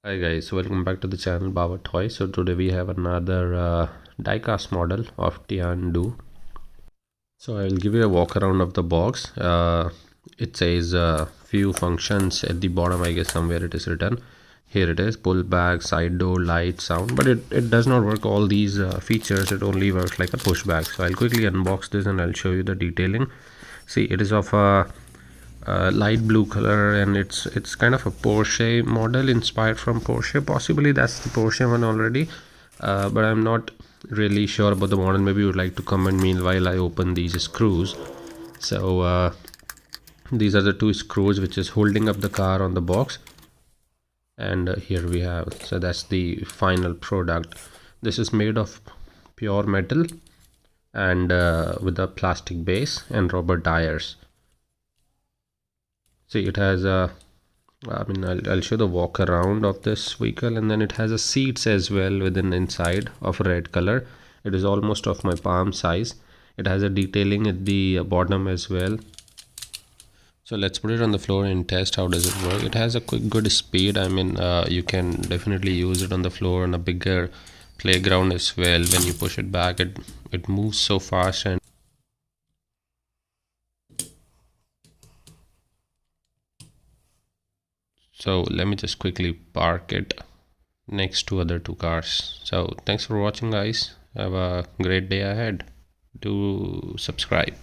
Hi guys, welcome back to the channel Bawa Toys. So today we have another diecast model of Tiandu. So I'll give you a walk around of the box. It says few functions at the bottom. I guess somewhere it is written. Here it is: pull back, side door, light, sound. But it does not work all these features. It only works like a pushback. So I'll quickly unbox this and I'll show you the detailing. See, it is of a light blue color, and it's kind of a Porsche model, inspired from Porsche. Possibly that's the Porsche one already, but I'm not really sure about the model. Maybe you would like to comment meanwhile I open these screws. So these are the two screws which is holding up the car on the box, and here we have, so that's the final product. This is made of pure metal and with a plastic base and rubber tires. See, it has a, I'll show the walk around of this vehicle, and then it has a seats as well within inside of red color. It is almost of my palm size. It has a detailing at the bottom as well. So let's put it on the floor and test how does it work. It has a good speed. You can definitely use it on the floor on a bigger playground as well. When you push it back, it moves so fast. And so let me just quickly park it next to other two cars. So thanks for watching guys. Have a great day ahead. Do subscribe.